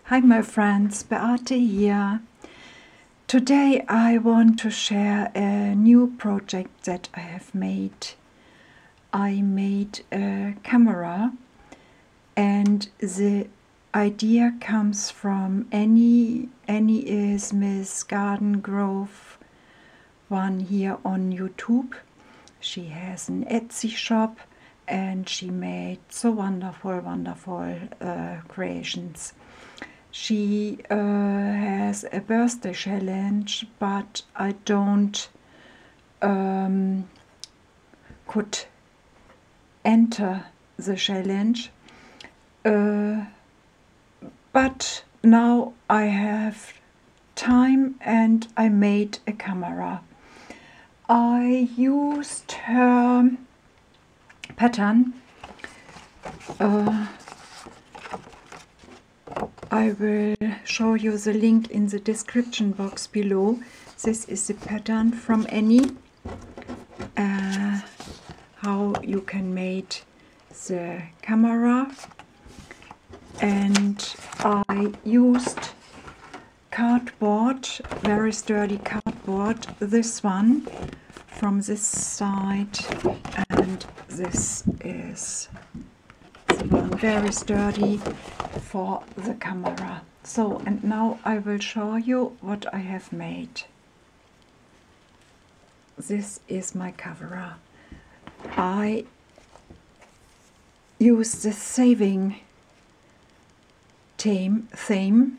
Hi my friends, Beate here. Today I want to share a new project that I have made. I made a camera and the idea comes from Annie. Annie is Miss Garden Grove one here on YouTube. She has an Etsy shop and she made so wonderful creations. She has a birthday challenge, but I don't could enter the challenge. But now I have time and I made a camera. I used her pattern. I will show you the link in the description box below. This is the pattern from Annie. How you can make the camera. And I used cardboard, very sturdy cardboard. This one from this side, and this is the one very sturdy for the camera. So, and now I will show you what I have made. This is my camera. I use the saving theme.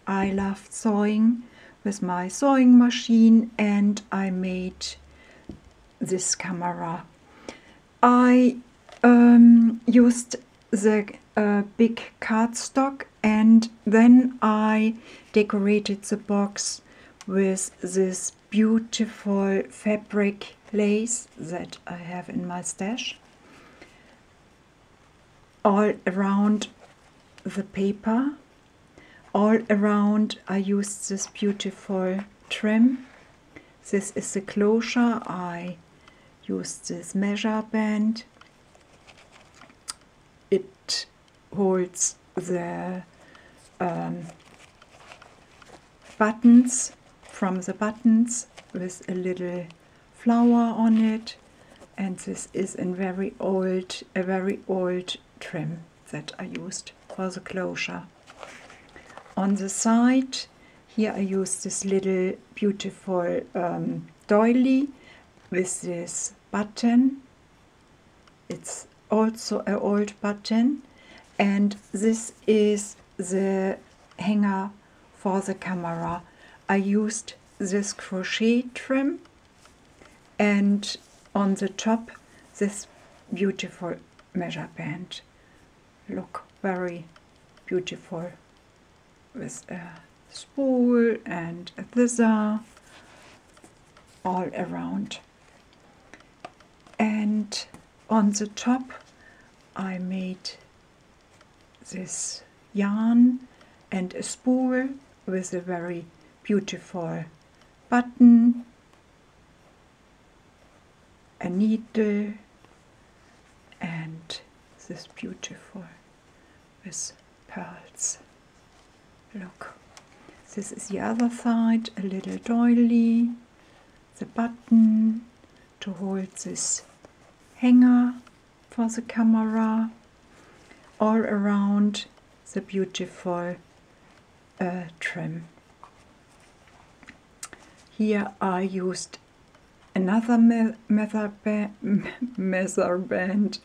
I love sewing with my sewing machine and I made this camera. I used the big cardstock and then I decorated the box with this beautiful fabric lace that I have in my stash. All around the paper, all around I used this beautiful trim. This is the closure. I used this measure band. It holds the buttons from the buttons with a little flower on it, and this is a very old trim that I used for the closure. On the side here I used this little beautiful doily with this button. It's also an old button, and this is the hanger for the camera. I used this crochet trim and on the top this beautiful measure band. Look, very beautiful with a spool and a scissor all around. And on the top I made this yarn and a spool with a very beautiful button, a needle, and this beautiful with pearls. Look, this is the other side, a little doily, the button to hold this hanger for the camera, all around the beautiful trim. Here I used another measure band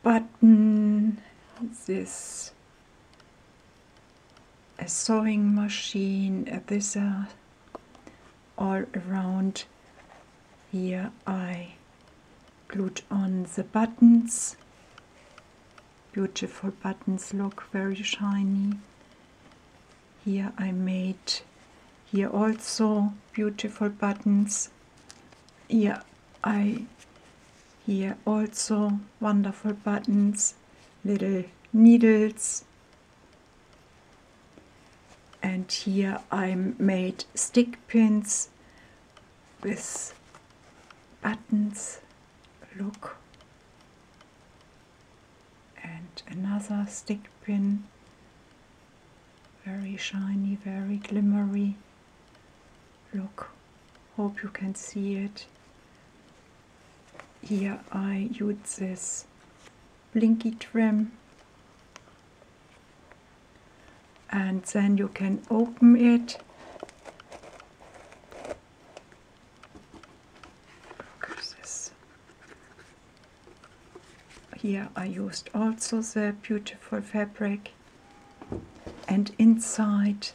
button, this a sewing machine, a scissor, all around. Here I glued on the buttons, beautiful buttons, look, very shiny. Here I made here also beautiful buttons. Here also wonderful buttons, little needles. And here I made stick pins with buttons, look, and another stick pin very shiny, very glimmery. Look, hope you can see it. Here I use this blinky trim, and then you can open it. Look at this. Here I used also the beautiful fabric, and inside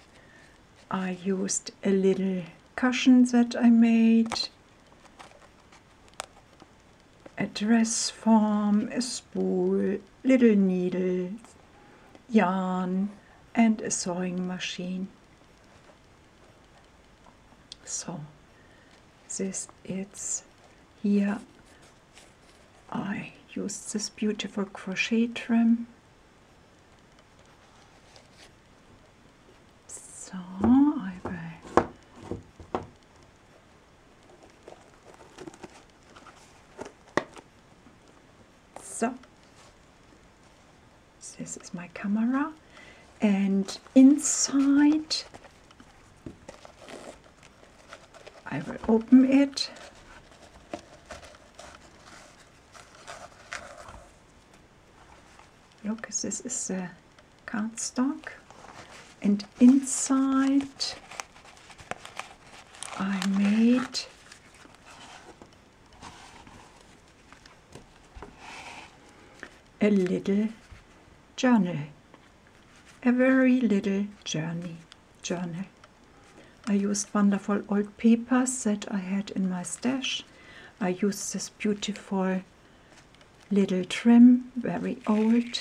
I used a little cushion that I made, a dress form, a spool, little needles, yarn, and a sewing machine. So this is here. I used this beautiful crochet trim. So I will this is my camera, and inside I will open it. Look, this is the cardstock, and inside I made a little journal, a very little journal. I used wonderful old papers that I had in my stash. I used this beautiful little trim, very old.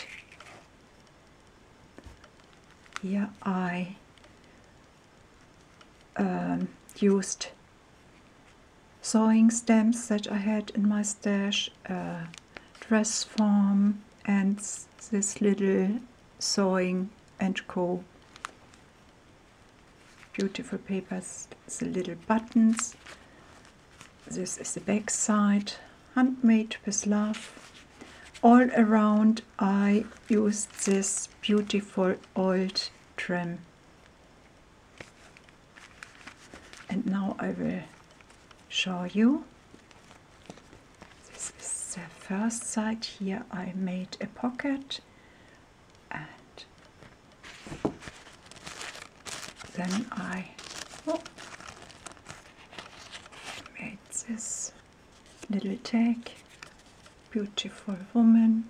Here I used sewing stamps that I had in my stash, dress form, and this little sewing and co. Beautiful papers, the little buttons. This is the back side, handmade with love. All around I used this beautiful old trim. And now I will show you. This is the first side. Here I made a pocket, and then I made this little tag. Beautiful woman.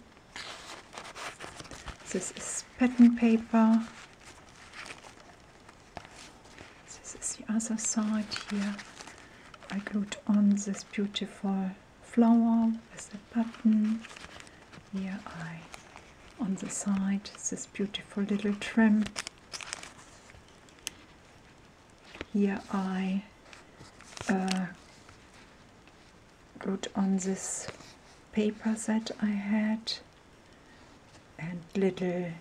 This is pattern paper. This is the other side. Here I glued on this beautiful flower with a button. Here on the side, this beautiful little trim. Here I glued on this paper that I had, and little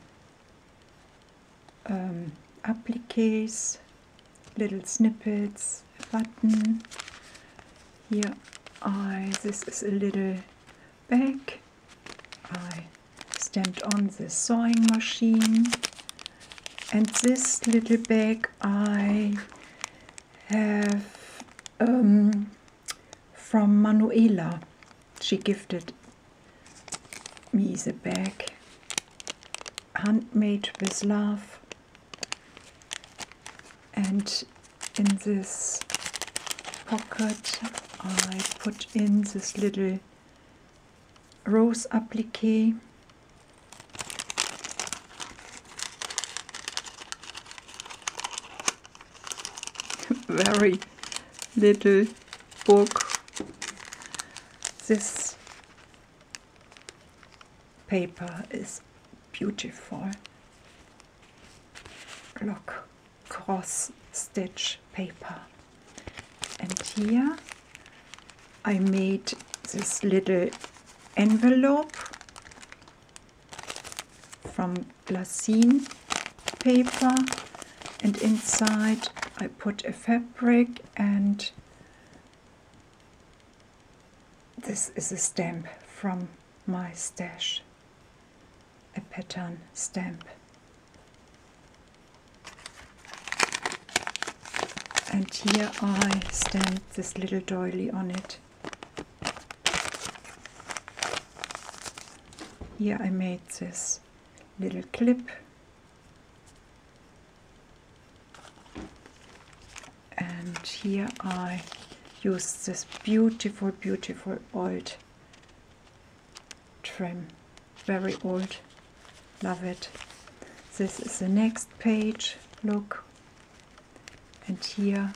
appliques, little snippets, a button. Here this is a little bag. I stamped on the sewing machine, and this little bag I have from Manuela. She gifted me the bag, handmade with love. And in this pocket I put in this little rose applique. Very little book. This paper is beautiful. Look, cross stitch paper. And here I made this little envelope from glassine paper, and inside I put a fabric, and this is a stamp from my stash, a pattern stamp. And here I stamped this little doily on it. Here I made this little clip. And here I used this beautiful, beautiful old trim. Very old. Love it. This is the next page. Look. And here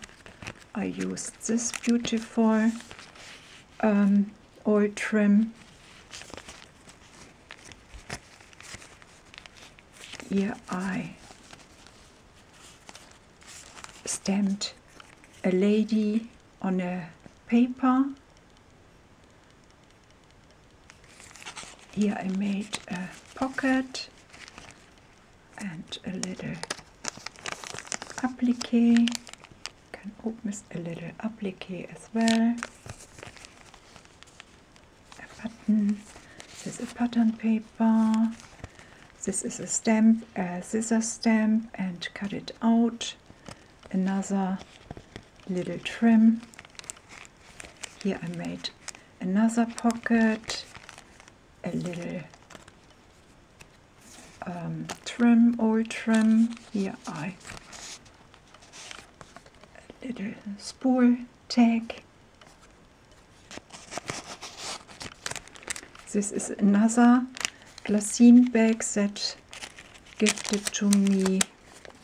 I used this beautiful old trim. Here I stamped a lady on a paper. Here I made a pocket and a little applique. Can open a little applique as well. A button. This is a pattern paper. This is a stamp, a scissor stamp, and cut it out. Another little trim. Here I made another pocket, a little trim, old trim. Here a little spool tag. This is another glassine bag that gifted to me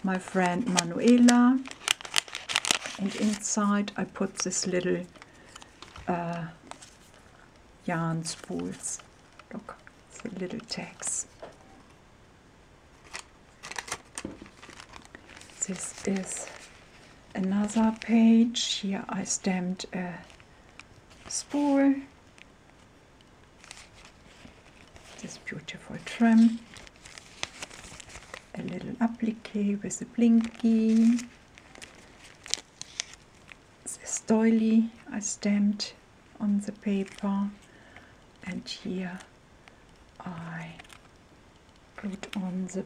my friend Manuela, and inside I put this little yarn spools. Look, the little tags. This is another page. Here I stamped a spool. This beautiful trim. A little applique with a blinky. This doily I stamped on the paper, and here I glued on the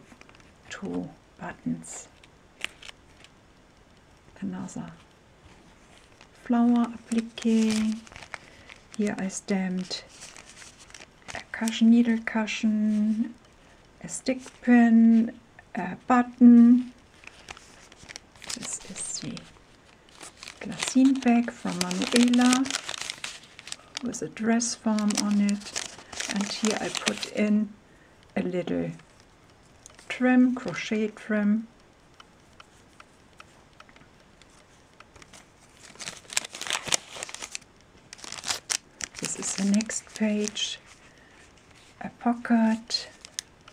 two buttons. Another flower applique. Here I stamped a cushion, needle cushion, a stick pin, a button. This is the glassine bag from Manuela with a dress form on it, and here I put in a little trim, crochet trim. This is the next page. A pocket,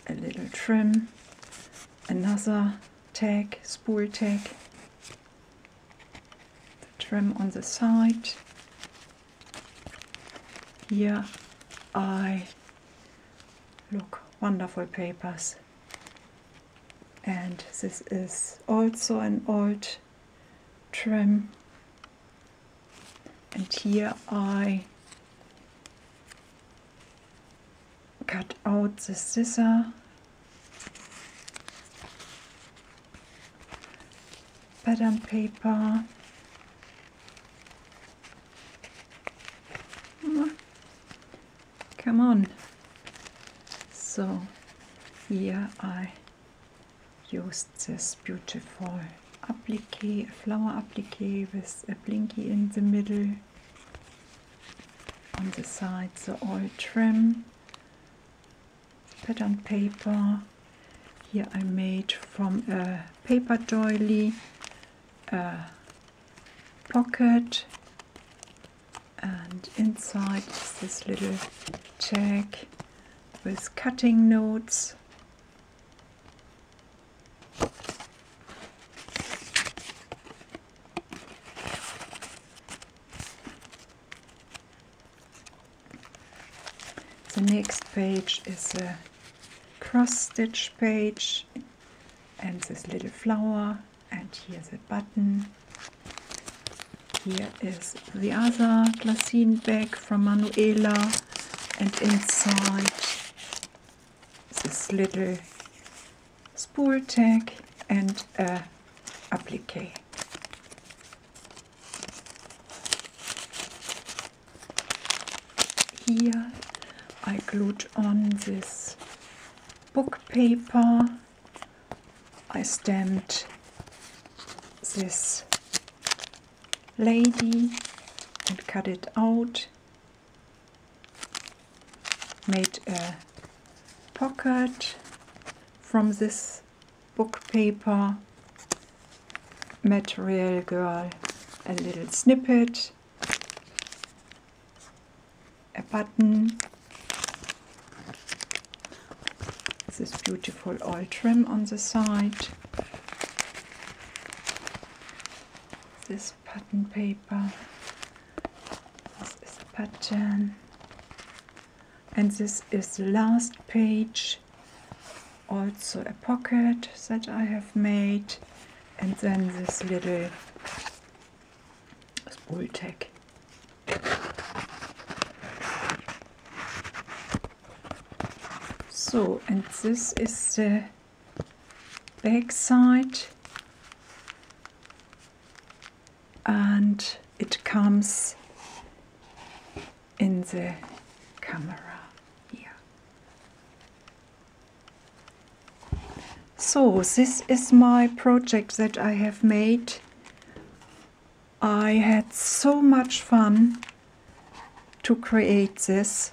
a little trim, another tag, spool tag, the trim on the side. Here look, wonderful papers. And this is also an old trim. And here I cut out the scissor, pattern paper, come on. So here I used this beautiful applique, a flower applique with a blinky in the middle. On the side the oil trim, pattern paper. Here I made from a paper doily a pocket, and inside is this little tag with cutting notes. The next page is a cross stitch page, and this little flower, and here's a button. Here is the other glassine bag from Manuela, and inside this little spool tag and a applique. here I glued on this book paper. I stamped this lady and cut it out. Made a pocket from this book paper. Material Girl, a little snippet, a button, this beautiful oil trim on the side, this pattern paper, this is a pattern, and this is the last page, also a pocket that I have made, and then this little spool tag. So, and this is the back side, and it comes in the camera here. So, this is my project that I have made. I had so much fun to create this.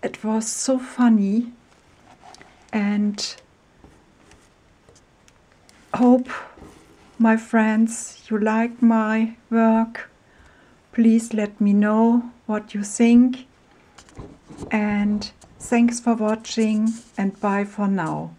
It was so funny, and hope, my friends, you like my work. Please let me know what you think, and thanks for watching, and bye for now.